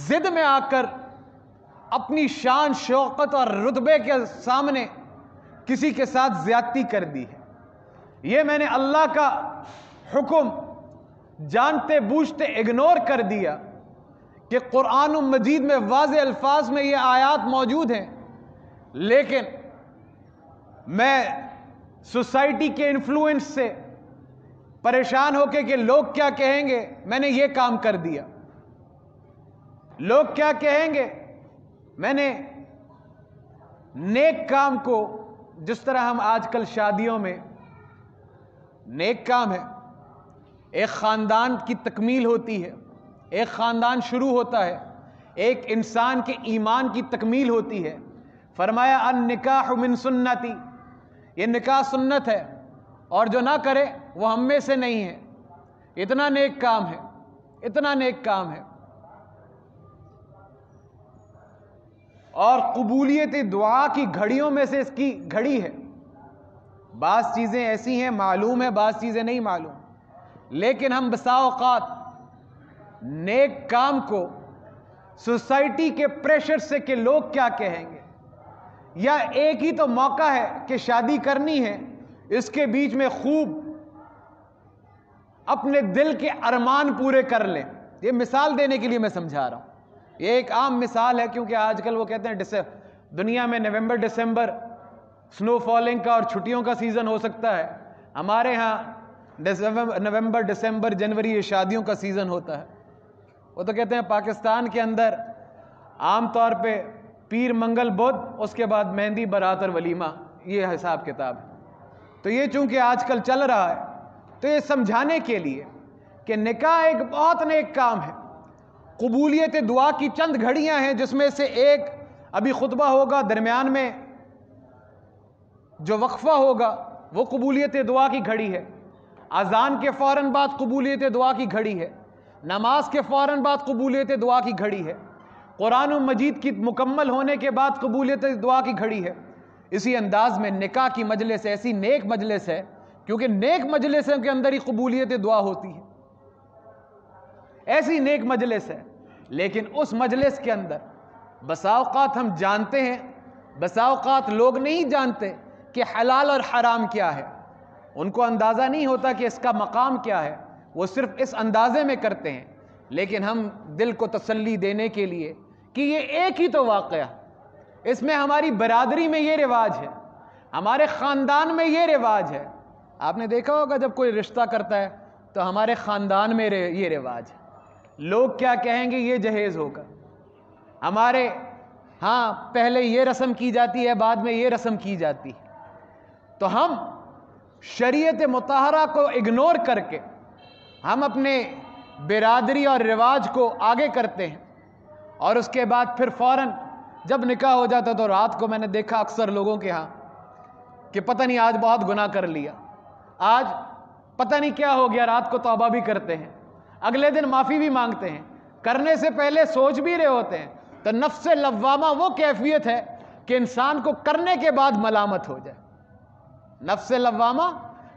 ضد میں آ کر اپنی شان شوکت اور رتبے کے سامنے کسی کے ساتھ زیادتی کر دی ہے. یہ میں نے اللہ کا حکم جانتے بوجھتے اگنور کر دیا کہ قرآن مجید میں واضح الفاظ میں یہ آیات موجود ہیں، لیکن میں سوسائٹی کے انفلوئنس سے پریشان ہو کے کہ لوگ کیا کہیں گے، میں نے یہ کام کر دیا. لوگ کیا کہیں گے، میں نے نیک کام کو، جس طرح ہم آج کل شادیوں میں نیک کام ہے، ایک خاندان کی تکمیل ہوتی ہے، ایک خاندان شروع ہوتا ہے، ایک انسان کے ایمان کی تکمیل ہوتی ہے. فرمایا النکاح من سنتی، یہ نکاح سنت ہے، اور جو نہ کرے وہ ہم میں سے نہیں ہے. اتنا نیک کام ہے، اتنا نیک کام ہے. اور قبولیت دعا کی گھڑیوں میں سے اس کی گھڑی ہے. بعض چیزیں ایسی ہیں معلوم ہے، بعض چیزیں نہیں معلوم، لیکن ہم بسا اوقات نیک کام کو سوسائٹی کے پریشر سے کہ لوگ کیا کہیں گے، یا ایک ہی تو موقع ہے کہ شادی کرنی ہے، اس کے بیچ میں خوب اپنے دل کے ارمان پورے کر لیں. یہ مثال دینے کے لیے میں سمجھا رہا ہوں، یہ ایک عام مثال ہے، کیونکہ آج کل وہ کہتے ہیں دنیا میں نومبر دسمبر سنو فالنگ کا اور چھٹیوں کا سیزن ہو سکتا ہے. ہمارے ہاں نومبر دسمبر جنوری یہ شادیوں کا سیزن ہوتا ہے. وہ تو کہتے ہیں پاکستان کے اندر عام طور پہ پیر منگل بدھ، اس کے بعد مہندی برات اور ولیمہ، یہ حساب کتاب ہے. تو یہ چونکہ آج کل چل رہا ہے، تو یہ سمجھانے کے لیے کہ نکاح ایک بہت نیک کام ہے. قبولیت دعا کی چند گھڑیاں ہیں، جس میں سے ایک ابھی خطبہ ہوگا، درمیان میں جو وقفہ ہوگا وہ قبولیت دعا کی گھڑی ہے. اذان کے فوراً بعد قبولیت دعا کی گھڑی ہے. نماز کے فوراً بعد قبولیت دعا کی گھڑی ہے. قرآن مجید کی مکمل ہونے کے بعد قبولیت دعا کی گھڑی ہے. اسی انداز میں نکاح کی مجلس ایسی نیک مجلس ہے، کیونکہ نیک مجلسوں کے اندر ہی قبولیت دعا ہوتی ہے. ایسی نیک مجلس ہے، لیکن اس مجلس کے اندر بسا اوقات ہم جانتے ہیں، بسا اوقات لوگ نہیں جانتے کہ حلال اور حرام کیا ہے. ان کو اندازہ نہیں ہوتا کہ اس کا مقام کیا ہے، وہ صرف اس اندازے میں کرتے ہیں. لیکن ہم دل کو تسلی دینے کے لیے کہ یہ ایک ہی تو واقعہ، اس میں ہماری برادری میں یہ رواج ہے، ہمارے خاندان میں یہ رواج ہے. آپ نے دیکھا ہوگا جب کوئی رشتہ کرتا ہے تو ہمارے خاندان میں یہ رواج ہے، لوگ کیا کہیں گے یہ جہیز ہوگا. ہمارے ہاں پہلے یہ رسم کی جاتی ہے، بعد میں یہ رسم کی جاتی ہے. تو ہم شریعت مطہرہ کو اگنور کر کے ہم اپنے برادری اور رواج کو آگے کرتے ہیں، اور اس کے بعد پھر فوراً جب نکاح ہو جاتا تو رات کو میں نے دیکھا اکثر لوگوں کے ہاں کہ پتہ نہیں آج بہت گناہ کر لیا، آج پتہ نہیں کیا ہو گیا، رات کو توبہ بھی کرتے ہیں، اگلے دن معافی بھی مانگتے ہیں، کرنے سے پہلے سوچ بھی رہے ہوتے ہیں. تو نفس لوامہ وہ کیفیت ہے کہ انسان کو کرنے کے بعد ملامت ہو جائے. نفس لوامہ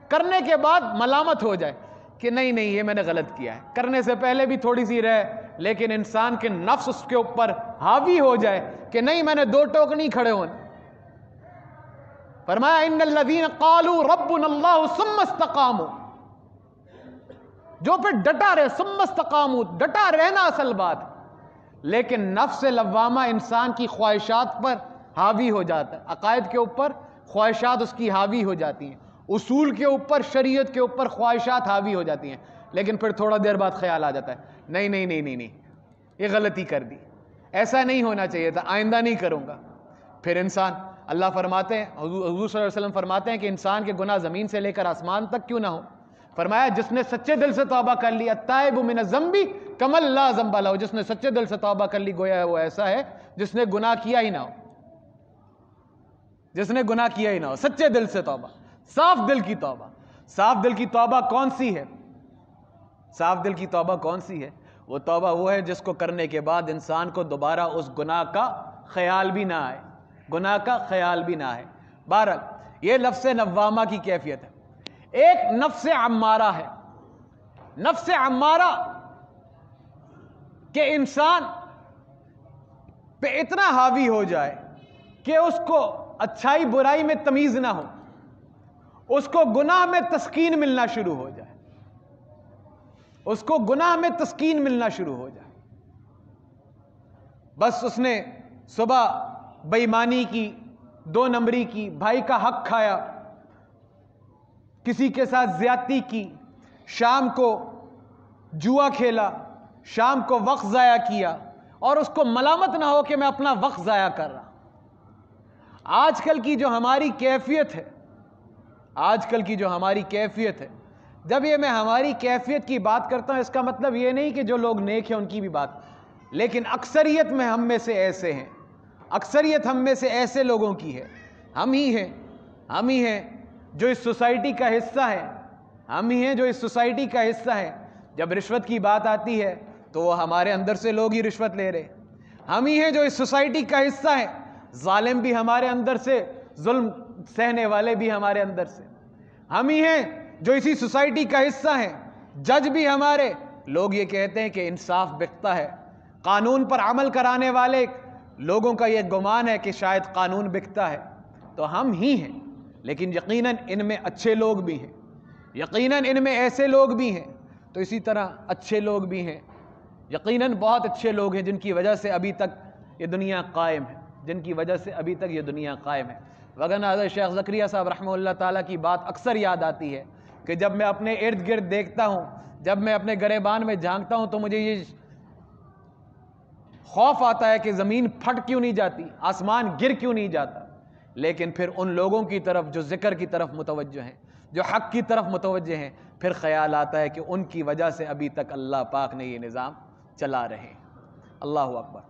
کرنے کے بعد ملامت ہو جائے کہ نہیں نہیں یہ میں نے غلط کیا ہے. کرنے سے پہلے بھی تھوڑی سی رہے، لیکن انسان کے نفس اس کے اوپر حاوی ہو جائے کہ نہیں میں نے دو ٹوک نہیں کھڑے ہونے. فرمایا ان الذین قالوا ربنا اللہ ثم استقاموا، جو پھر ڈٹا رہے، ثم استقاموا، ڈٹا رہنا اصل بات. لیکن نفس لوامہ انسان کی خواہشات پر حاوی ہو جاتا ہے، عقائد کے اوپر خواہشات اس کی حاوی ہو جاتی ہیں، اصول کے اوپر شریعت کے اوپر خواہشات حاوی ہو جاتی ہیں. لیکن پھر تھوڑا دیر بعد خیال آ جاتا ہے نہیں نہیں نہیں نہیں نہیں یہ غلطی کر دی، ایسا نہیں ہونا چاہیے تھا، آئندہ نہیں کروں گا. پھر انسان، اللہ فرماتے ہیں، حضور صلی اللہ علیہ وسلم فرماتے ہیں کہ انسان کے گناہ زمین سے لے کر آسمان تک کیوں نہ ہو. فرمایا جس نے سچے دل سے توبہ کر لی، التائب من الذنب کمن لا ذنب لہ، جس نے سچے دل سے توبہ کر لی گویا وہ ایسا ہے جس نے گناہ کیا ہی نہ ہو، جس نے گناہ کیا ہی نہ ہو. سچے دل سے توبہ، صاف دل کی توبہ. صاف دل کی توبہ کون سی ہے؟ صاف دل کی توبہ کون سی ہے؟ وہ توبہ وہ ہے جس کو کرنے کے بعد انسان کو دوبارہ اس گناہ کا خیال بھی نہ آئے، گناہ کا خیال بھی نہ آئے. بہرحال یہ نفس لوامہ کی کیفیت ہے. ایک نفس عمارہ ہے. نفس عمارہ کہ انسان پہ اتنا حاوی ہو جائے کہ اس کو اچھائی برائی میں تمیز نہ ہو، اس کو گناہ میں تسکین ملنا شروع ہو جائے، اس کو گناہ میں تسکین ملنا شروع ہو جائے، بس اس نے صبح بے ایمانی کی، 2 نمبری کی، بھائی کا حق کھایا، کسی کے ساتھ زیادتی کی، شام کو جوا کھیلا، شام کو وقت ضائع کیا، اور اس کو ملامت نہ ہو کہ میں اپنا وقت ضائع کر رہا۔ آج کل کی جو ہماری کیفیت ہے، آج کل کی جو ہماری کیفیت ہے، جب یہ میں ہماری کیفیت کی بات کرتا ہوں، اس کا مطلب یہ نہیں کہ جو لوگ نیک ہیں ان کی بھی بات، لیکن اکثریت میں ہم میں سے ایسے ہیں، اکثریت ہم میں سے ایسے لوگوں کی ہے، ہم ہی ہیں جو اس سوسائٹی کا حصہ ہے، ہم ہی ہیں جو اس سوسائٹی کا حصہ ہے۔ جب رشوت کی بات آتی ہے تو وہ ہمارے اندر سے لوگ ہی رشوت لے رہے، ہم ہی ہیں جو اس سوسائٹی کا حصہ ہیں، ظالم بھی ہمارے اندر سے، ظلم سہنے والے بھی ہمارے اندر سے، ہم ہی ہیں جو اسی سوسائٹی کا حصہ ہیں، جج بھی ہمارے، لوگ یہ کہتے ہیں کہ انصاف بکتا ہے، قانون پر عمل کرانے والے لوگوں کا یہ گمان ہے کہ شاید قانون بکتا ہے، تو ہم ہی ہیں، لیکن یقیناً ان میں اچھے لوگ بھی ہیں، یقیناً ان میں ایسے لوگ بھی ہیں، تو اسی طرح اچھے لوگ بھی ہیں، یقیناً بہت اچھے لوگ ہیں جن کی وجہ سے ابھی تک یہ دنیا قائم ہے، جن کی وجہ سے ابھی تک یہ دنیا قائم ہے۔ وگرنہ حضرت شیخ زکریا صاحب رحمہ اللہ تعالیٰ کی بات اکثر یاد آتی ہے کہ جب میں اپنے ارد گرد دیکھتا ہوں، جب میں اپنے گریبان میں جھانکتا ہوں تو مجھے یہ خوف آتا ہے کہ زمین پھٹ کیوں نہیں جاتی، آسمان گر کیوں نہیں جاتا، لیکن پھر ان لوگوں کی طرف جو ذکر کی طرف متوجہ ہیں، جو حق کی طرف متوجہ ہیں، پھر خیال آتا ہے کہ ان کی وجہ سے ابھی تک اللہ پاک نے یہ نظام چلا رہے ہیں۔ اللہ اکبر۔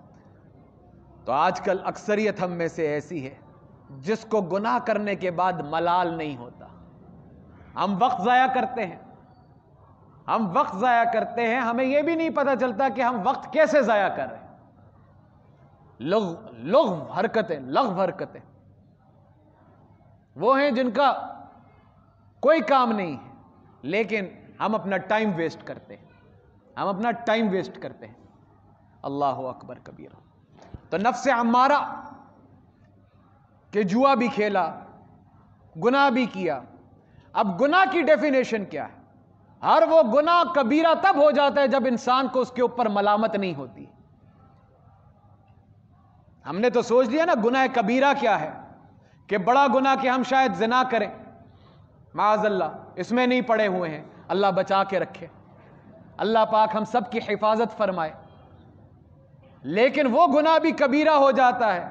تو آج کل اکثریت ہم میں سے ایسی ہے جس کو گناہ کرنے کے بعد ملال نہیں ہوتا، ہم وقت ضائع کرتے ہیں، ہم وقت ضائع کرتے ہیں، ہمیں یہ بھی نہیں پتہ چلتا کہ ہم وقت کیسے ضائع کر رہے ہیں۔ لغو حرکتیں وہ ہیں جن کا کوئی کام نہیں ہے، لیکن ہم اپنا ٹائم ویسٹ کرتے ہیں، ہم اپنا ٹائم ویسٹ کرتے ہیں۔ اللہ اکبر کبیرہ۔ تو نفس عمارہ کہ جوا بھی کھیلا، گناہ بھی کیا۔ اب گناہ کی ڈیفینیشن کیا ہے؟ ہر وہ گناہ کبیرہ تب ہو جاتا ہے جب انسان کو اس کے اوپر ملامت نہیں ہوتی۔ ہم نے تو سوچ لیا نا گناہ کبیرہ کیا ہے، کہ بڑا گناہ کہ ہم شاید زنا کریں، معاذ اللہ، اس میں نہیں پڑے ہوئے ہیں، اللہ بچا کے رکھے، اللہ پاک ہم سب کی حفاظت فرمائے۔ لیکن وہ گناہ بھی کبیرہ ہو جاتا ہے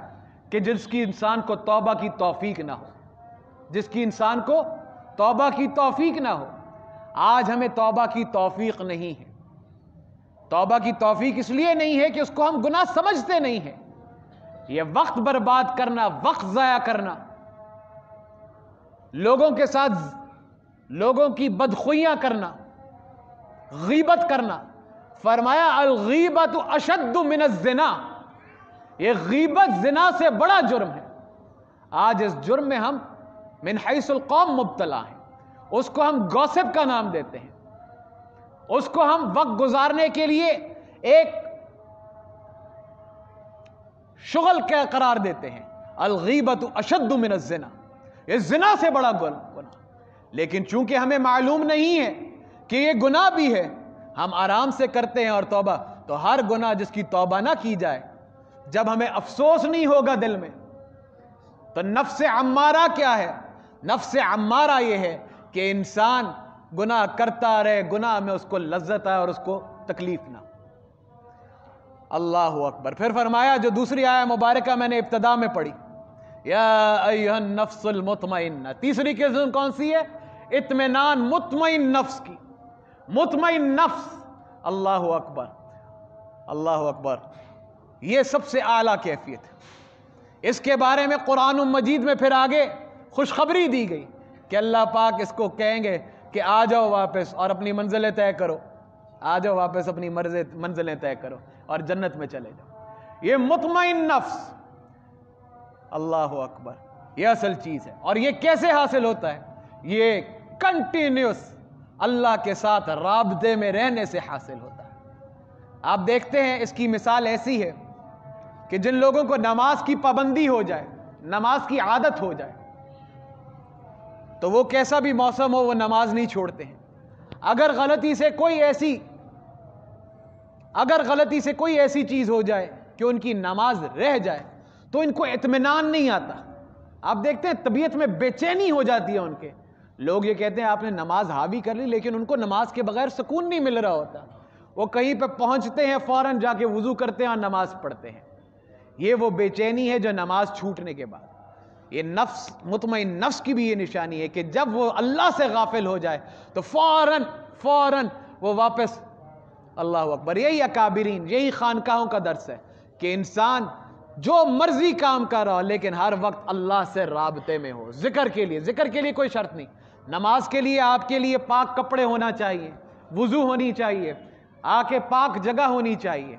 کہ جس کی انسان کو توبہ کی توفیق نہ ہو، جس کی انسان کو توبہ کی توفیق نہ ہو۔ آج ہمیں توبہ کی توفیق نہیں ہے۔ توبہ کی توفیق اس لیے نہیں ہے کہ اس کو ہم گناہ سمجھتے نہیں ہیں۔ یہ وقت برباد کرنا، وقت ضائع کرنا، لوگوں کے ساتھ لوگوں کی بدخویاں کرنا، غیبت کرنا، فرمایا الغیبت اشد من الزنا، یہ غیبت زنا سے بڑا جرم ہے۔ آج اس جرم میں ہم من حیث القوم مبتلا ہیں، اس کو ہم گوسپ کا نام دیتے ہیں، اس کو ہم وقت گزارنے کے لیے ایک شغل کا قرار دیتے ہیں۔ الغیبت اشد من الزنا، یہ زنا سے بڑا گناہ، لیکن چونکہ ہمیں معلوم نہیں ہے کہ یہ گناہ بھی ہے، ہم آرام سے کرتے ہیں۔ اور توبہ تو ہر گناہ جس کی توبہ نہ کی جائے، جب ہمیں افسوس نہیں ہوگا دل میں، تو نفس عمارہ کیا ہے؟ نفس عمارہ یہ ہے کہ انسان گناہ کرتا رہے، گناہ میں اس کو لذت آئے اور اس کو تکلیف نہ۔ اللہ اکبر۔ پھر فرمایا جو دوسری آیہ مبارکہ میں نے ابتدا میں پڑھی، یا ایھا النفس المطمئنہ، تیسری قسم کون سی ہے؟ اطمینان مطمئن نفس کی، مطمئن نفس۔ اللہ اکبر، اللہ اکبر، یہ سب سے اعلیٰ کیفیت ہے۔ اس کے بارے میں قرآن مجید میں پھر آگے خوشخبری دی گئی کہ اللہ پاک اس کو کہیں گے کہ آ جاؤ واپس اور اپنی منزلیں طے کرو، آ جاؤ واپس اپنی منزلیں طے کرو اور جنت میں چلے جاؤ۔ یہ مطمئن نفس، اللہ اکبر، یہ اصل چیز ہے۔ اور یہ کیسے حاصل ہوتا ہے؟ یہ کنٹینیوس اللہ کے ساتھ رابطے میں رہنے سے حاصل ہوتا ہے۔ آپ دیکھتے ہیں اس کی مثال ایسی ہے کہ جن لوگوں کو نماز کی پابندی ہو جائے، نماز کی عادت ہو جائے، تو وہ کیسا بھی موسم ہو وہ نماز نہیں چھوڑتے ہیں۔ اگر غلطی سے کوئی ایسی چیز ہو جائے کہ ان کی نماز رہ جائے تو ان کو اطمینان نہیں آتا۔ آپ دیکھتے ہیں طبیعت میں بے چینی ہو جاتی ہے ان کے۔ لوگ یہ کہتے ہیں آپ نے نماز حاوی کر لی، لیکن ان کو نماز کے بغیر سکون نہیں مل رہا ہوتا۔ وہ کہیں پہ پہنچتے ہیں فوراً جا کے وضو کرتے ہیں اور نماز پڑھتے ہیں۔ یہ وہ بے چینی ہے جو نماز چھوٹنے کے بعد، یہ نفس، مطمئن نفس کی بھی یہ نشانی ہے کہ جب وہ اللہ سے غافل ہو جائے تو فوراً وہ واپس، اللہ اکبر۔ یہی اکابرین، یہی خانقاہوں کا درس ہے کہ انسان جو مرضی کام کر رہا ہو لیکن ہر وقت اللہ سے رابطے میں ہو۔ ذکر کے لیے کوئی شرط نہیں۔ نماز کے لیے آپ کے لیے پاک کپڑے ہونا چاہیے، وضو ہونی چاہیے، آنکھیں پاک جگہ ہونی چاہیے،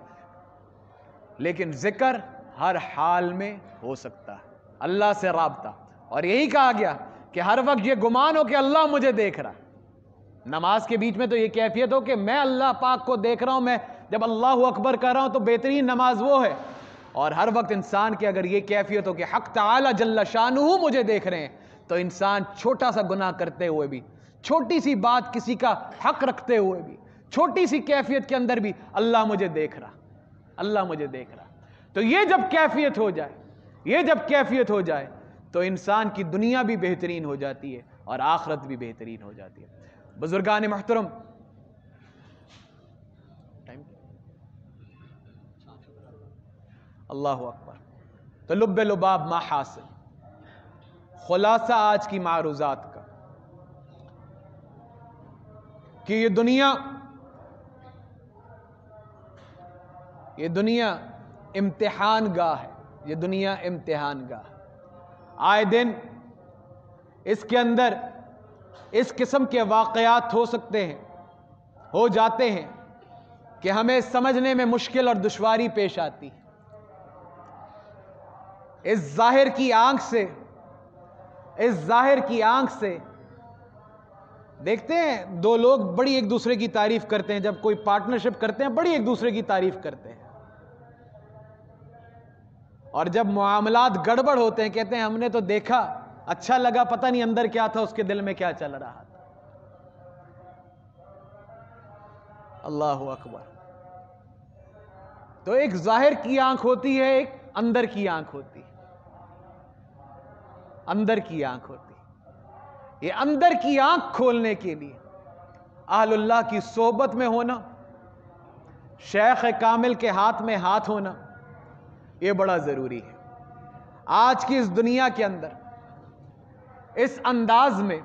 لیکن ذکر ہر حال میں ہو سکتا ہے، اللہ سے رابطہ۔ اور یہی کہا گیا کہ ہر وقت یہ گمان ہو کہ اللہ مجھے دیکھ رہا ہے۔ نماز کے بیچ میں تو یہ کیفیت ہو کہ میں اللہ پاک کو دیکھ رہا ہوں، میں جب اللہ اکبر کر رہا ہوں تو بہترین نماز وہ ہے۔ اور ہر وقت انسان کی اگر یہ کیفیت ہو کہ حق تعالی جل شانہ مجھے دیکھ رہے ہیں، تو انسان چھوٹا سا گناہ کرتے ہوئے بھی، چھوٹی سی بات کسی کا حق رکھتے ہوئے بھی، چھوٹی سی کیفیت کے اندر بھی اللہ مجھے دیکھ رہا، اللہ مجھے دیکھ رہا۔ تو یہ جب کیفیت ہو جائے تو انسان کی دنیا بھی بہترین ہو جاتی ہے اور آخرت بھی بہترین ہو جاتی ہے۔ بزرگان محترم، اللہ اکبر۔ تو لب لباب ما حاصل، خلاصہ آج کی معروضات کا کہ یہ دنیا امتحان گاہ ہے، یہ دنیا امتحان گاہ۔ آئے دن اس کے اندر اس قسم کے واقعات ہو جاتے ہیں کہ ہمیں سمجھنے میں مشکل اور دشواری پیش آتی ہے۔ اس ظاہر کی آنکھ سے دیکھتے ہیں دو لوگ بڑی ایک دوسرے کی تعریف کرتے ہیں، جب کوئی پارٹنرشپ کرتے ہیں بڑی ایک دوسرے کی تعریف کرتے ہیں، اور جب معاملات گڑبڑ ہوتے ہیں کہتے ہیں ہم نے تو دیکھا، اچھا لگا، پتہ نہیں اندر کیا تھا، اس کے دل میں کیا چل رہا تھا۔ اللہ اکبر۔ تو ایک ظاہر کی آنکھ ہوتی ہے، ایک اندر کی آنکھ ہوتی ہے، اندر کی آنکھ ہوتی ہے۔ یہ اندر کی آنکھ کھولنے کے لیے اہل اللہ کی صحبت میں ہونا، شیخ کامل کے ہاتھ میں ہاتھ ہونا، یہ بڑا ضروری ہے۔ آج کی اس دنیا کے اندر اس انداز میں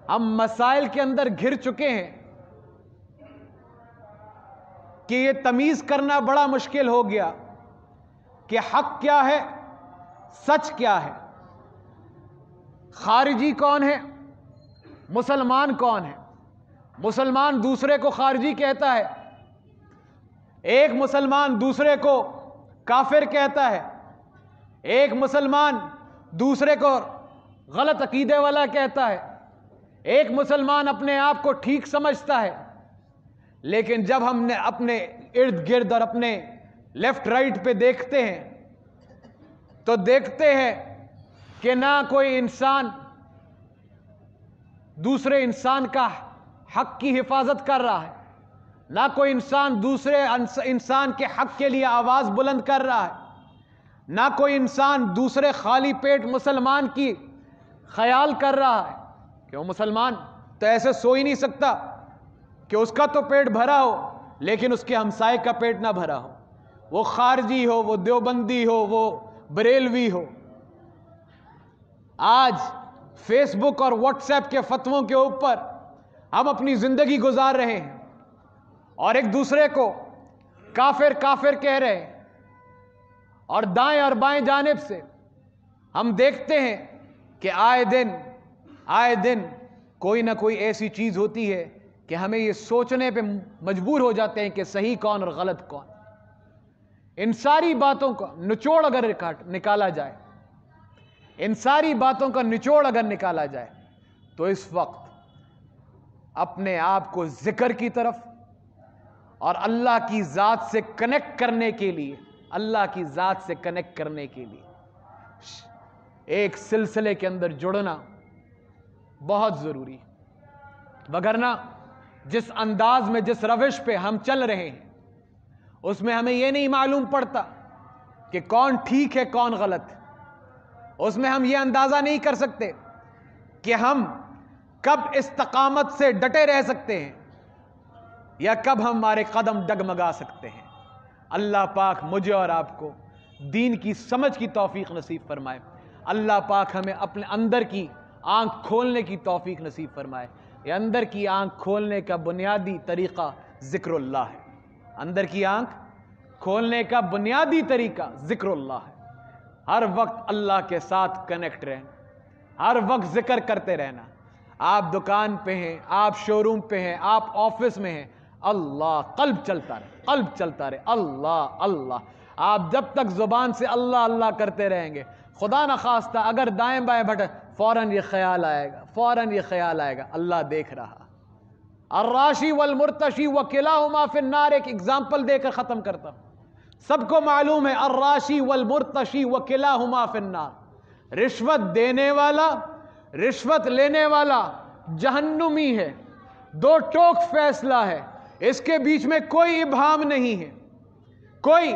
ہم مسائل کے اندر گھر چکے ہیں کہ یہ تمیز کرنا بڑا مشکل ہو گیا کہ حق کیا ہے، سچ کیا ہے، خارجی کون ہے، مسلمان کون ہے۔ مسلمان دوسرے کو خارجی کہتا ہے، ایک مسلمان دوسرے کو کافر کہتا ہے، ایک مسلمان دوسرے کو غلط عقیدے والا کہتا ہے، ایک مسلمان اپنے آپ کو ٹھیک سمجھتا ہے۔ لیکن جب ہم نے اپنے ارد گرد اور اپنے لیفٹ رائٹ پہ دیکھتے ہیں تو دیکھتے ہیں کہ نہ کوئی انسان دوسرے انسان کا حق کی حفاظت کر رہا ہے، نہ کوئی انسان دوسرے انسان کے حق کے لیے آواز بلند کر رہا ہے، نہ کوئی انسان دوسرے خالی پیٹ مسلمان کی خیال کر رہا ہے کہ وہ مسلمان تو ایسے سو ہی نہیں سکتا کہ اس کا تو پیٹ بھرا ہو لیکن اس کے ہمسائے کا پیٹ نہ بھرا ہو، وہ خارجی ہو، وہ دیوبندی ہو، وہ بریلوی ہو۔ آج فیس بک اور واٹس ایپ کے فتووں کے اوپر ہم اپنی زندگی گزار رہے ہیں اور ایک دوسرے کو کافر کافر کہہ رہے ہیں، اور دائیں اور بائیں جانب سے ہم دیکھتے ہیں کہ آئے دن کوئی نہ کوئی ایسی چیز ہوتی ہے کہ ہمیں یہ سوچنے پہ مجبور ہو جاتے ہیں کہ صحیح کون اور غلط کون۔ ان ساری باتوں کا نچوڑ اگر نکالا جائے، ان ساری باتوں کا نچوڑ اگر نکالا جائے تو اس وقت اپنے آپ کو ذکر کی طرف اور اللہ کی ذات سے کنیکٹ کرنے کے لیے اللہ کی ذات سے کنیکٹ کرنے کے لیے ایک سلسلے کے اندر جڑنا بہت ضروری ہے، وگرنہ جس انداز میں جس روش پہ ہم چل رہے ہیں اس میں ہمیں یہ نہیں معلوم پڑتا کہ کون ٹھیک ہے کون غلط ہے، اس میں ہم یہ اندازہ نہیں کر سکتے کہ ہم کب استقامت سے ڈٹے رہ سکتے ہیں یا کب ہمارے قدم ڈگمگا سکتے ہیں۔ اللہ پاک مجھے اور آپ کو دین کی سمجھ کی توفیق نصیب فرمائے، اللہ پاک ہمیں اپنے اندر کی آنکھ کھولنے کی توفیق نصیب فرمائے۔ یہ اندر کی آنکھ کھولنے کا بنیادی طریقہ ذکر اللہ ہے، اندر کی آنکھ کھولنے کا بنیادی طریقہ ذکر اللہ ہے۔ ہر وقت اللہ کے ساتھ کنیکٹ رہنا، ہر وقت ذکر کرتے رہنا۔ آپ دکان پہ ہیں، آپ شو روم پہ ہیں، آپ آفس میں ہیں، اللہ قلب چلتا رہے، قلب چلتا رہے، اللہ اللہ۔ آپ جب تک زبان سے اللہ اللہ کرتے رہیں گے، خدا نخواستہ اگر دائیں بائیں بھٹے فوراً یہ خیال آئے گا، فوراً یہ خیال آئے گا اللہ دیکھ رہا۔ الراشی والمرتشی وکلاہما فی النار ایک اگزامپل دے کر ختم کرتا ہوں۔ سب کو معلوم ہے الراشی والمرتشی وکلاہما فی النار، رشوت دینے والا رشوت لینے والا جہنمی ہے، دو ٹوک فیصلہ ہے، اس کے بیچ میں کوئی ابہام نہیں ہے، کوئی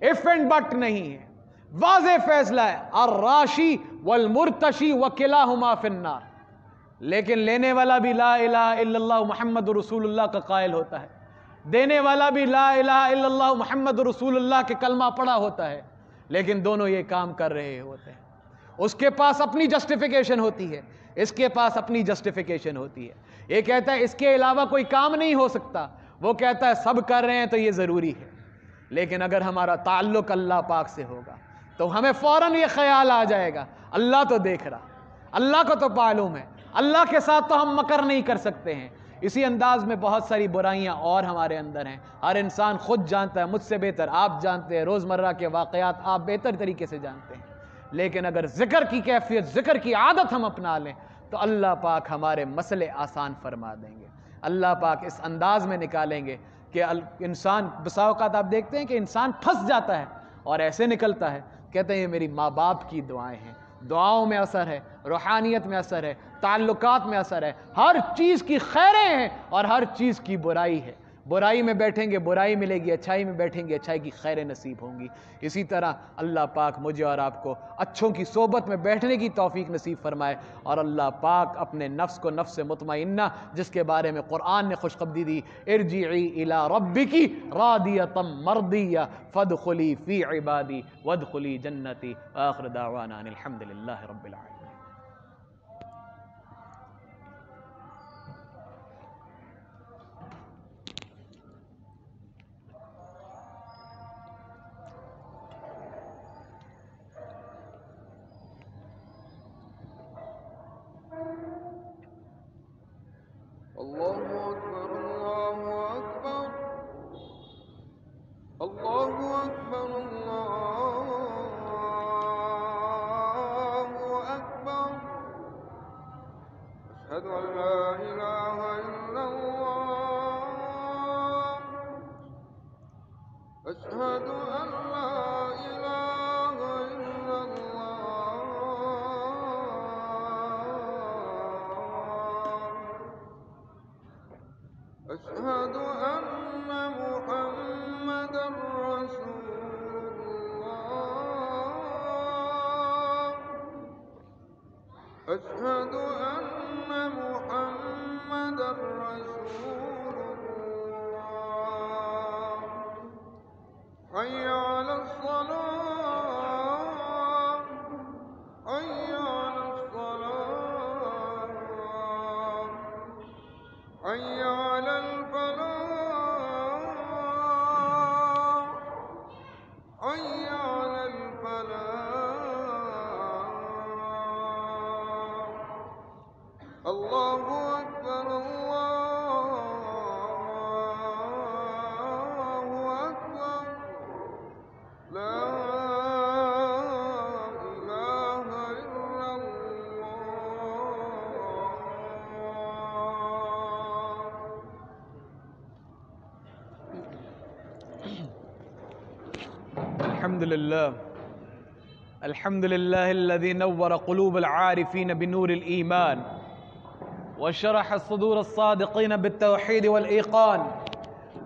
اف اینڈ بٹ نہیں ہے، واضح فیصلہ ہے الراشی والمرتشی وکلاہما فی النار۔ لیکن لینے والا بھی لا الہ الا اللہ محمد رسول اللہ کا قائل ہوتا ہے، دینے والا بھی لا الہ الا اللہ محمد رسول اللہ کے کلمہ پڑھا ہوتا ہے، لیکن دونوں یہ کام کر رہے ہوتے ہیں۔ اس کے پاس اپنی جسٹیفیکیشن ہوتی ہے، اس کے پاس اپنی جسٹیفیکیشن ہوتی ہے۔ یہ کہتا ہے اس کے علاوہ کوئی کام نہیں ہو سکتا، وہ کہتا ہے سب کر رہے ہیں تو یہ ضروری ہے۔ لیکن اگر ہمارا تعلق اللہ پاک سے ہوگا تو ہمیں فوراً یہ خیال آ جائے گا اللہ تو دیکھ رہا، اللہ کو تو معلوم ہے، اللہ کے ساتھ تو ہم مکر نہیں کر سکتے ہیں۔ اسی انداز میں بہت ساری برائیاں اور ہمارے اندر ہیں، ہر انسان خود جانتا ہے، مجھ سے بہتر آپ جانتے ہیں، روزمرہ کے واقعات آپ بہتر طریقے سے جانتے ہیں۔ لیکن اگر ذکر کی کیفیت، ذکر کی عادت ہم اپنا لیں تو اللہ پاک ہمارے مسئلے آسان فرما دیں گے، اللہ پاک اس انداز میں نکالیں گے کہ انسان بسا اوقات آپ دیکھتے ہیں کہ انسان پھنس جاتا ہے اور ایسے نکلتا ہے، کہتے ہیں یہ میری ماں باپ کی دعائیں ہیں، دعاؤں میں اثر ہے، روحانیت میں اثر ہے، تعلقات میں اثر ہے، ہر چیز کی خیریں ہیں اور ہر چیز کی برائی ہے۔ برائی میں بیٹھیں گے برائی ملے گی، اچھائی میں بیٹھیں گے اچھائی کی خیریں نصیب ہوں گی۔ اسی طرح اللہ پاک مجھے اور آپ کو اچھوں کی صحبت میں بیٹھنے کی توفیق نصیب فرمائے، اور اللہ پاک اپنے نفس کو نفس مطمئنہ جس کے بارے میں قرآن نے خوشخبری دی، ارجعی الی ربکی راضیۃ مرضیہ فادخلی فی عبادی وادخلی جنتی، آخر دعوانا ان الحمد للہ رب العالمین۔ اللہ اکبر اللہ اکبر اللہ اکبر اللہ اکبر، اشہد ان لا الہ الا اللہ، اشہد ان لا الہ الا اللہ، اشہد ان محمد رسول اللہ، اشہد ان محمد رسول اللہ، حی علی الصلاۃ، حی علی الصلاۃ، حی علی الفلاح، حی علی الفلاح، اللہ اکبر اللہ اکبر، لا الہ الا اللہ۔ الحمد لله. الحمد لله الذي نور قلوب العارفين بنور الإيمان وشرح صدور الصادقين بالتوحيد والإيقان،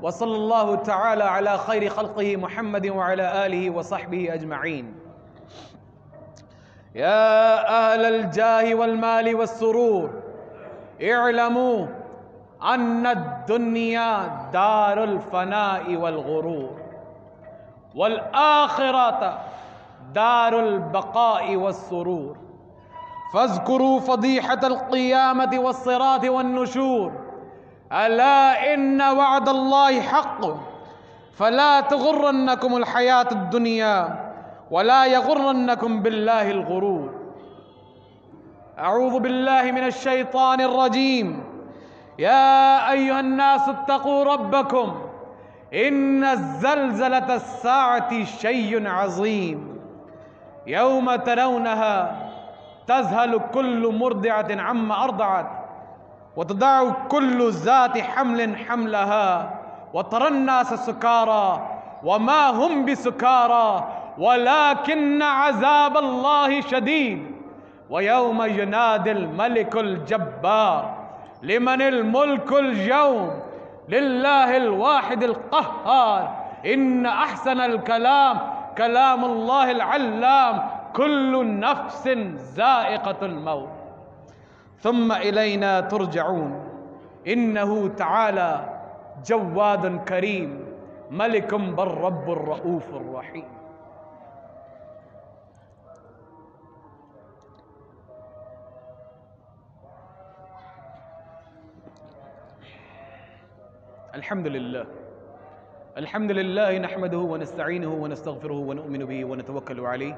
وصلى الله تعالى على خير خلقه محمد وعلى آله وصحبه أجمعين. يا أهل الجاه والمال والسرور، اعلموا أن الدنيا دار الفناء والغرور، والآخرة دار البقاء والسرور. فاذكروا فضيحة القيامة والصراط والنشور. ألا إن وعد الله حق، فلا تغرنكم الحياة الدنيا ولا يغرنكم بالله الغرور. أعوذ بالله من الشيطان الرجيم. يا أيها الناس اتقوا ربكم، إن زلزلة الساعة شيء عظيم، يوم ترونها تذهل كل مرضعة عما أرضعت وتضع كل ذات حمل حملها وترى الناس سكارى وما هم بسكارى ولكن عذاب الله شديد. ويوم ينادي الملك الجبار لمن الملك اليوم، لله الواحد القهار. إن أحسن الكلام كلام الله العلام، كل نفس ذائقة الموت ثم إلينا ترجعون. إنه تعالى جواد كريم، ملك بر رب الرؤوف الرحيم. الحمد لله. الحمد لله نحمده ونستعينه ونستغفره ونؤمن به ونتوكل عليه،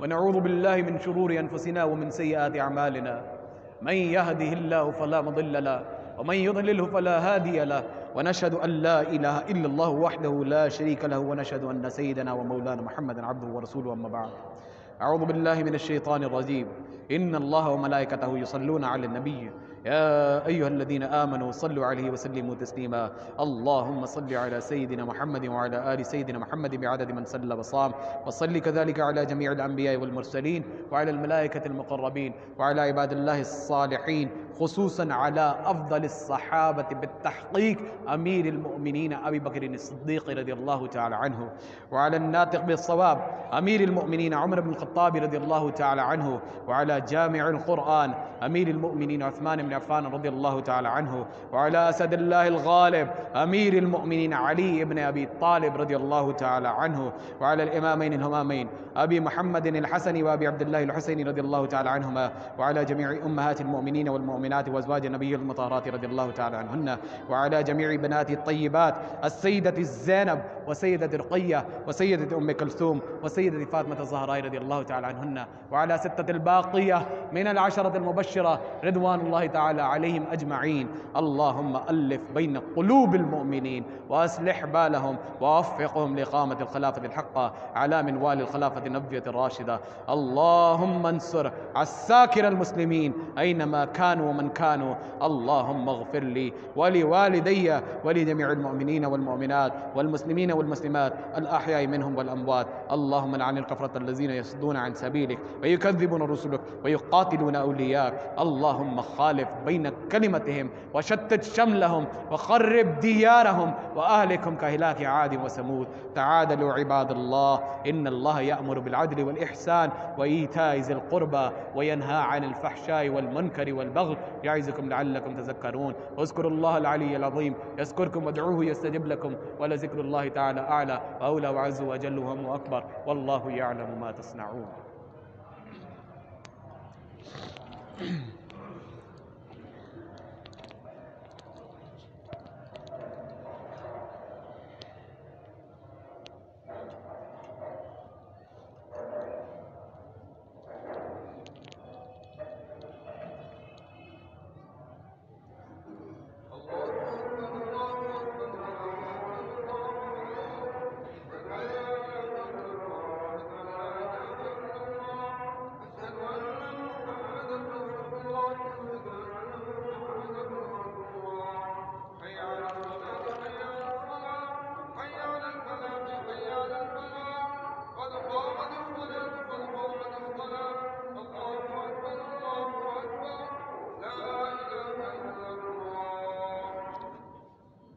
ونعوذ بالله من شرور أنفسنا ومن سيئات أعمالنا. من يهده الله فلا مضل له ومن يضلله فلا هادي له، ونشهد أن لا إله إلا الله وحده لا شريك له، ونشهد أن سيدنا ومولانا محمدا عبده ورسوله. أما بعد، أعوذ بالله من الشيطان الرجيم. إن الله وملائكته يصلون على النبي، يا أيها الذين آمنوا صلوا عليه وسلموا تسليما. اللهم صل على سيدنا محمد وعلى آل سيدنا محمد بعدد من صلى وصام، وصل كذلك على جميع الأنبياء والمرسلين وعلى الملائكة المقربين وعلى عباد الله الصالحين، خصوصا على أفضل الصحابة بالتحقيق أمير المؤمنين أبي بكر الصديق رضي الله تعالى عنه، وعلى الناطق بالصواب أمير المؤمنين عمر بن الخطاب رضي الله تعالى عنه، وعلى جامع القرآن أمير المؤمنين عثمان بن عفان رضي الله تعالى عنه، وعلى أسد الله الغالب أمير المؤمنين علي بن أبي طالب رضي الله تعالى عنه، وعلى الإمامين الهمامين أبي محمد الحسن وأبي عبد الله الحسين رضي الله تعالى عنهما، وعلى جميع أمهات المؤمنين والمؤمنات وأزواج النبي المطهرات رضي الله تعالى عنهن، وعلى جميع بنات الطيبات السيدة زينب وسيدة رقية وسيدة أم كلثوم وسيدة فاطمة الزهراء رضي الله تعالى عنهن، وعلى ستة الباقية من العشرة المبشرة رضوان الله تعالى عليهم أجمعين. اللهم ألف بين قلوب المؤمنين وأصلح بالهم ووفقهم لإقامة الخلافة الحقة على منوال الخلافة النبوية الراشدة. اللهم انصر عساكر المسلمين أينما كانوا ومن كانوا. اللهم اغفر لي ولوالدي ولجميع المؤمنين والمؤمنات والمسلمين والمسلمات الأحياء منهم والأموات. اللهم لعن الكفرة الذين يصدون عن سبيلك ويكذبون رسلك ويقاتلون أولياك. اللهم خالف بين كلمتهم وشتت شملهم وخرب ديارهم وأهلكم كهلاك عاد وثمود. تعادلوا عباد الله، إن الله يأمر بالعدل والإحسان وإيتاء ذي القربى وينهى عن الفحشاء والمنكر والبغي، يعظكم لعلكم تذكرون. واذكروا الله العلي العظيم يذكركم وادعوه يستجب لكم، ولذكر الله تعالى أعلى وأولى وأعز وأجل وهم أكبر، والله يعلم ما تصنعون.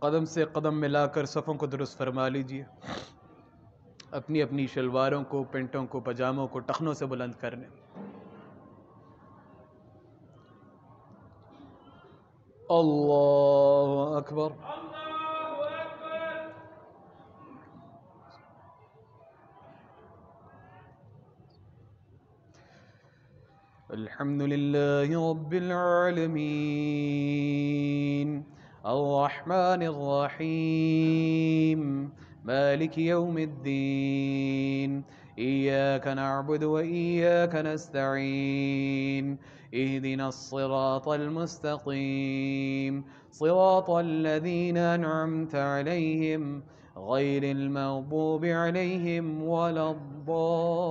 قدم سے قدم ملا کر صفوں کو درست فرما لیجیے. اپنی اپنی شلواروں کو، پینٹوں کو، پجاموں کو ٹخنوں سے بلند کرنے. اللہ اکبر. الحمد لله رب العالمين الرحمن الرحيم مالك يوم الدين إياك نعبد وإياك نستعين اهدنا الصراط المستقيم صراط الذين أنعمت عليهم غير المغضوب عليهم ولا الضالين.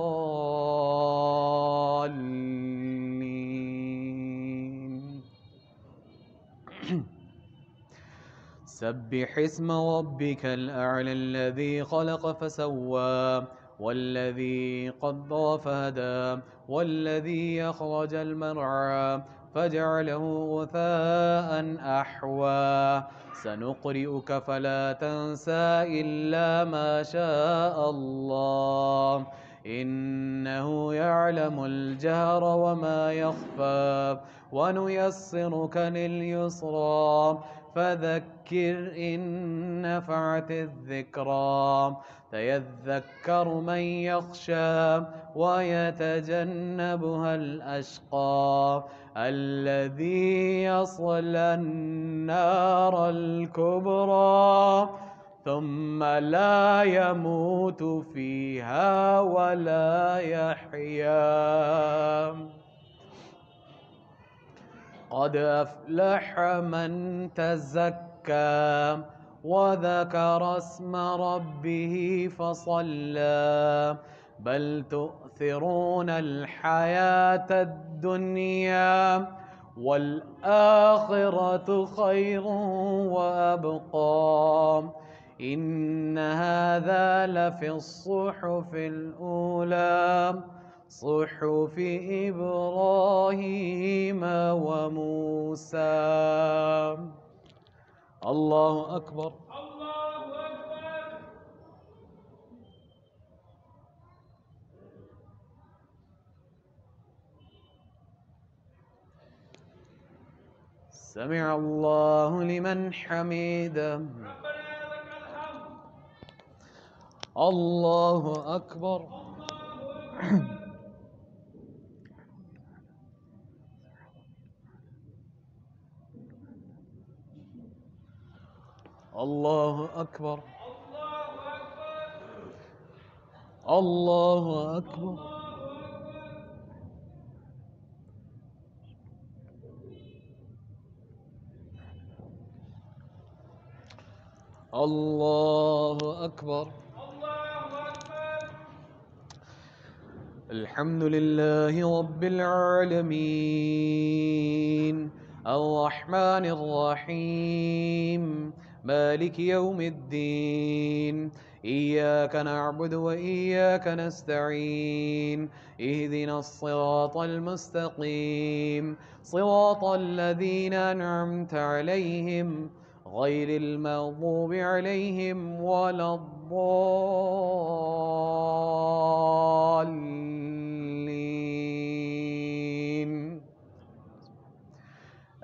سبح اسم ربك الأعلى الذي خلق فسوى والذي قدر فهدى والذي أخرج المرعى فجعله غثاء أحوى. سنقرئك فلا تنسى إلا ما شاء الله إنه يعلم الجهر وما يخفى ونيسرك لليسرى فذكر إن نفعت الذكرى سيذكر من يخشى ويتجنبها الأشقى الذي يصلى النار الكبرى ثم لا يموت فيها ولا يحيا. قد أفلح من تزكى وذكر اسم ربه فصلى بل تؤثرون الحياة الدنيا والآخرة خير وأبقى إن هذا لفي الصحف الأولى صحف إبراهيم وموسى. الله أكبر. سمع الله لمن حمده. الله أكبر. الله أكبر. الله أكبر. الله أكبر. الحمد لله رب العالمين الرحمن الرحيم مالك يوم الدين إياك نعبد وإياك نستعين اهدنا الصراط المستقيم صراط الذين أنعمت عليهم غير المغضوب عليهم ولا الضالين.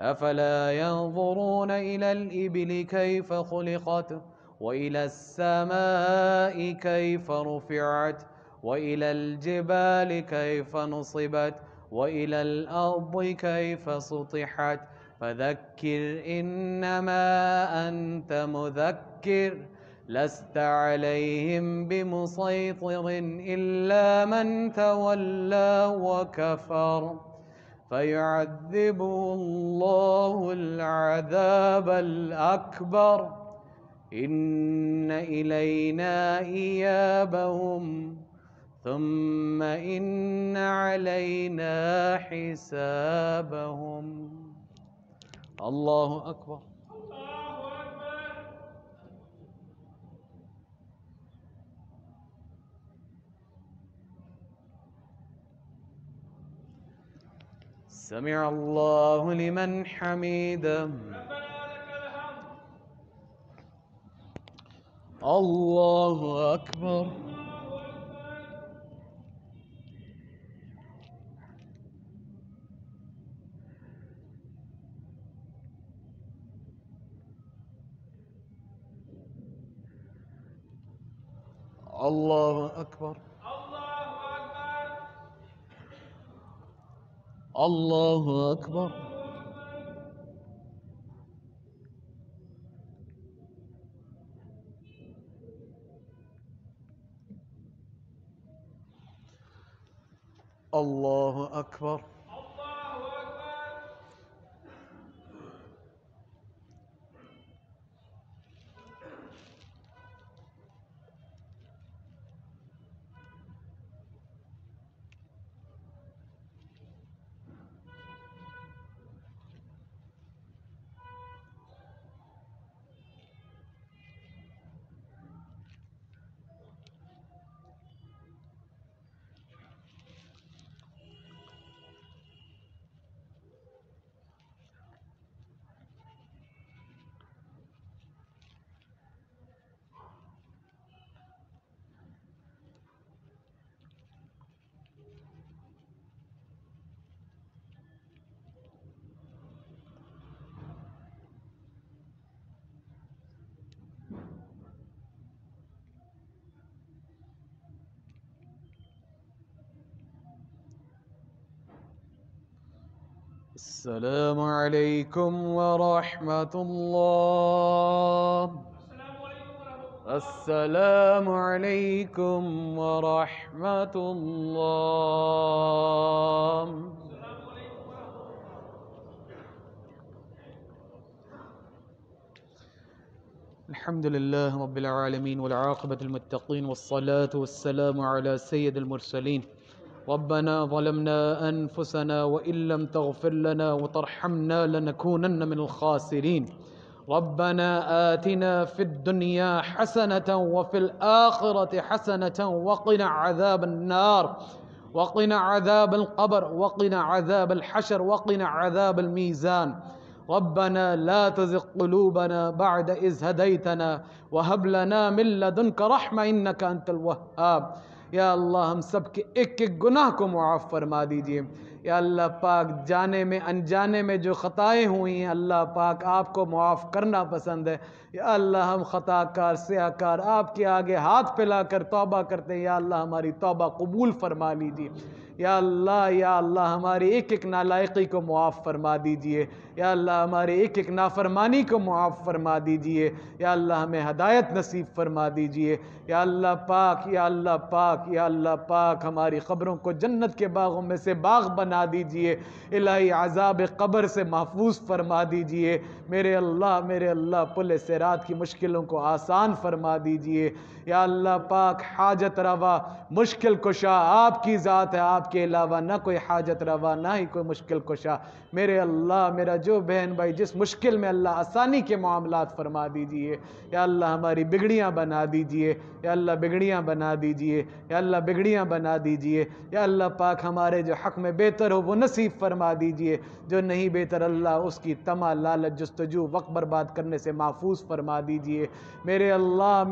أفلا ينظرون إلى الإبل كيف خلقت وإلى السماء كيف رفعت وإلى الجبال كيف نصبت وإلى الأرض كيف سطحت فذكر إنما أنت مذكر لست عليهم بمسيطر إلا من تولى وكفر فيعذبه الله العذاب الأكبر إن إلينا إيابهم ثم إن علينا حسابهم. الله أكبر. سمع الله لمن حمده. اللہ اکبر اللہ اکبر اللہ اکبر اللہ اکبر السلام علیکم ورحمۃ اللہ السلام علیکم ورحمۃ اللہ الحمد للہ رب العالمین والعاقبۃ للمتقین والصلاة والسلام علی سید المرسلین ربنا ظلمنا أنفسنا وإن لم تغفر لنا وترحمنا لنكونن من الخاسرين ربنا آتنا في الدنيا حسنة وفي الآخرة حسنة وقنا عذاب النار وقنا عذاب القبر وقنا عذاب الحشر وقنا عذاب الميزان ربنا لا تزغ قلوبنا بعد إذ هديتنا وهب لنا من لدنك رحمة إنك أنت الوهاب یا اللہ ہم سب کے ایک ایک گناہ کو معاف فرما دیجئے یا اللہ پاک جانے میں انجانے میں جو خطائیں ہوئی ہیں اللہ پاک آپ کو معاف کرنا پسند ہے یا اللہ ہم خطا کار سیاہ کار آپ کے آگے ہاتھ پھیلا کر توبہ کرتے ہیں یا اللہ ہماری توبہ قبول فرما لیجئے یا اللہ ہماری ایک ایک نالائقی کو معاف فرما دیجئے یا اللہ ہمارے ایک ایک نافرمانی کو معاف فرما دیجئے یا اللہ ہمیں ہدایت نصیب فرما دیجئے یا اللہ پاک یا اللہ پاک یا اللہ پاک ہماری قبروں کو جنت کے باغوں میں سے باغ بنا دیجئے الہی عذاب قبر سے محفوظ فرما دیجئے میرے اللہ پل صراط کی مشکلوں کو آسان فرما دیجئے یا اللہ پاک حاجت روا مشکل کشا آپ کی ذات ہے آپ کے علاوہ نہ کوئی حاجت روا نہ ہی کوئی مشکل کشا میرے اللہ میرا جو بہن بھائی جس مشکل میں اللہ آسانی کے معاملات فرما دیجئے یا اللہ ہماری بگڑیاں بنا دیجئے یا اللہ بگڑیاں بنا دیجئے یا اللہ بگڑیاں بنا دیجئے یا اللہ پاک ہمارے جو حق میں بہتر ہو وہ نصیب فرما دیجئے جو نہیں بہتر اللہ اس کی طمع لالچ جستجو وقت برباد کرنے سے محفوظ فرما دیجئے میرے اللہ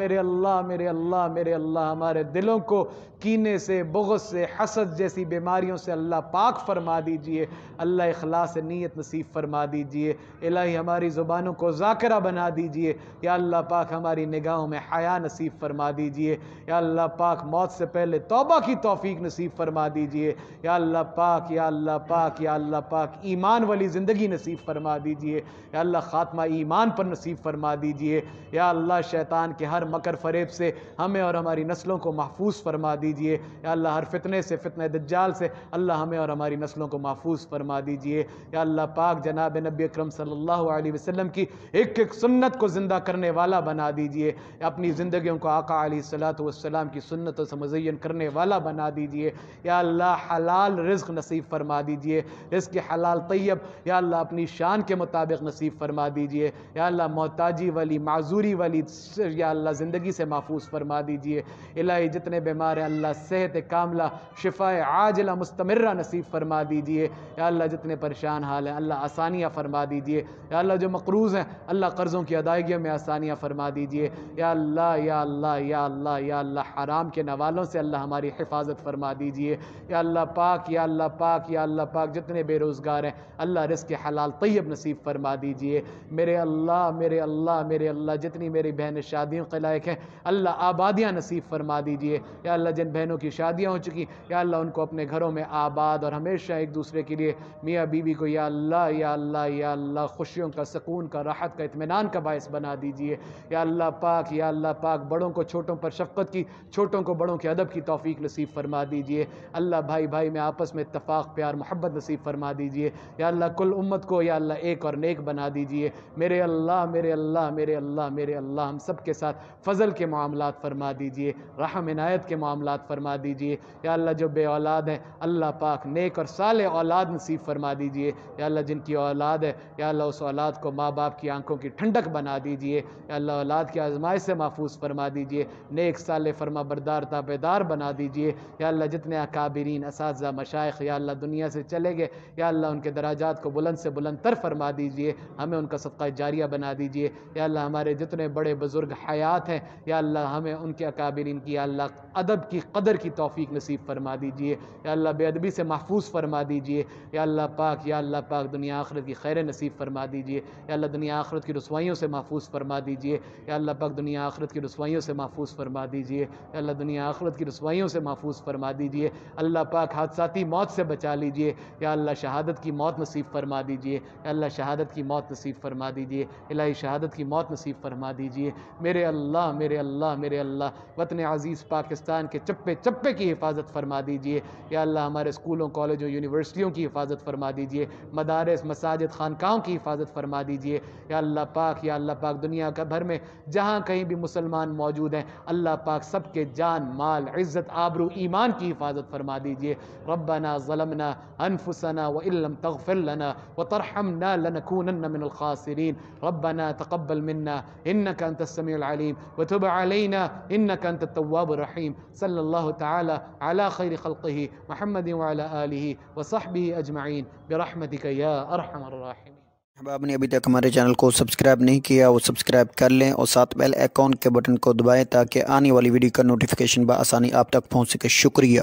ہمارے دلوں کو کینے سے بغض سے حسد جیسی بیماریوں سے اللہ پاک فرما دیجئے اللہ اخلاص نیت نصیب فرما دیجئے الہی ہماری زبانوں کو ذاکرہ بنا دیجئے یا اللہ پاک ہماری نگاہوں میں حیا نصیب فرما دیجئے یا اللہ پاک موت سے پہلے توبہ کی توفیق نصیب فرما دیجئے یا اللہ پاک یا اللہ پاک یا اللہ پاک ایمان والی زندگی نصیب فرما دیجئے یا اللہ خاتمہ ایمان پر نصیب فرما دیجئے یا اللہ شیطان کے ہر مکر فریب سے ہمیں اور ہماری نسلوں کو محفوظ فرما دیجئے یا اللہ ہر فتنے سے فتنہ دجال سے اللہ ہمیں اور ہماری نسلوں کو محفوظ فرما دیجئے یا اللہ پاک جناب نبی اکرم صلی اللہ علیہ وسلم کی ایک ایک سنت کو زندہ کرنے والا بنا دیجئے اپنی زندگیوں کو آقا علیہ الصلوۃ والسلام کی سنتوں سے مزین کرنے والا بنا دیجئے یا اللہ حلال رزق نصیب فرما دیجئے، رزق حلال طیب یا اللہ اپنی شان کے مطابق نصیب فرما دیجئے، یا اللہ محتاجی والی معذوری والی یا اللہ زندگی سے محفوظ فرما دیجئے، الہی جتنے بیمار ہیں اللہ صحت کاملہ شفاء عاجلہ مستمرہ نصیب فرما دیجئے، یا اللہ جتنے پریشان حال ہیں اللہ آسانیاں فرما دیجئے، یا اللہ جو مقروض ہیں اللہ قرضوں کی ادائیگیوں میں آسانیاں فرما دیجئے، یا اللہ یا اللہ یا اللہ یا اللہ حرام کے نوالوں سے اللہ ہماری حفاظت فرما دیجئے، یا اللہ پاک یا اللہ پاک یا اللہ پاک جتنے بے روزگار ہیں اللہ رزق حلال طیب نصیب فرما دیجئے، میرے اللہ میرے اللہ میرے اللہ جتنی میری بہنیں شادیوں کے لائق ہیں اللہ آبادیاں نصیب فرما دیجئے، یا اللہ جن بہنوں کی شادیاں ہو چکی یا اللہ ان کو اپنے گھروں میں آباد اور ہمیشہ ایک دوسرے کے لیے میاں بیوی کو یا اللہ یا اللہ یا اللہ خوشیوں کا سکون کا راحت کا اطمینان کا باعث بنا دیجئے، یا اللہ پاک بڑوں کو چھوٹوں پر شفقت کی چھوٹوں کو بڑوں کے ادب کی توفیق نصیب فرما دیجئے، اللہ بھائی بھائی میں آپس میں اتفاق پیار محبت نصیب فرما دیجئے، یا اللہ کل امت کو یا اللہ ایک اور نیک بنا دیجئے، میرے اللہ میرے اللہ میرے اللہ میرے اللہ ہم سب کے ساتھ فضل کے معاملات فرما دیجئے، رحم عنایت کے معاملات فرما دیجئے، یا اللہ جو بے اولاد ہیں اللہ پاک نیک اور صالح اولاد نصیب فرما دیجئے، یا اللہ جن کی اولاد ہے یا اللہ اس اولاد کو ماں باپ کی آنکھوں کی ٹھنڈک بنا دیجئے، یا اللہ اولاد کی آزمائش سے محفوظ فرما دیجئے، نیک صالح فرما بردار تابعدار بنا دیجئے، یا اللہ جتنے اکابرین اساتذہ مشائخ یا اللہ دنیا سے چلے گئے یا اللہ ان کے درجات کو بلند سے بلند تر فرما دیجئے، ہمیں ان کا صدقہ جاریہ بنا دیجئے، یا اللہ ہمارے جتنے بڑے بزرگ حیات ہیں یا اللہ ہمیں ان کے اکابرین کی یا اللہ ادب کی قدر کی توفیق نصیب فرما دیجئے، یا اللہ بے ادبی سے محفوظ فرما دیجئے، یا اللہ پاک دنیا آخرت کی خیر نصیب فرما دیجئے، یا اللہ دنیا آخرت کی رسوائیوں سے محفوظ فرما دیجئے، یا اللہ پاک دنیا آخرت کی رسوائیوں سے محفوظ فرما دیجئے، یا اللہ دنیا آخرت کی رسوائیوں سے محفوظ فرما دیجئے، اللہ پاک حادثاتی موت سے بچا لیجئے، یا اللہ شہادت کی موت نصیب فرما دیجئے، یا اللہ شہادت کی موت نصیب فرما دیجئے، الہی شہادت کی موت نصیب فرما دیجئے، میرے اللہ میرے اللہ میرے اللہ وطن عزیز پاکستان کے چپے چپے کی حفاظت فرما دیجئے، یا اللہ ہمارے اسکولوں کالجوں یونیورسٹیوں کی حفاظت فرما دیجئے، مدارس مساجد خانقاہوں کی حفاظت فرما دیجئے، یا اللہ پاک دنیا کا بھر میں جہاں کہیں بھی مسلمان موجود ہیں اللہ پاک سب کے جان مال عزت آبرو ایمان کی حفاظت فرما دیجئے، ربنا ظلمنا انفسنا وان لم تغفر لنا وترحمنا لنكونن من الخاسرين ربنا تقبل منا انك انت السميع العليم وتب علينا انك انت التواب الرحيم صلى الله تعالى على خير خلقه محمد وعلى آله وصحبه اجمعين برحمتك يا ارحم الراحمين۔ احباب نے ابھی تک ہمارے چینل کو سبسکرائب نہیں کیا وہ سبسکرائب کر لیں اور ساتھ بیل آئیکن کے بٹن کو دبائیں تاکہ آنے والی ویڈیو کا نوٹیفیکیشن بآسانی آپ تک پہنچ سکے۔ شکریہ۔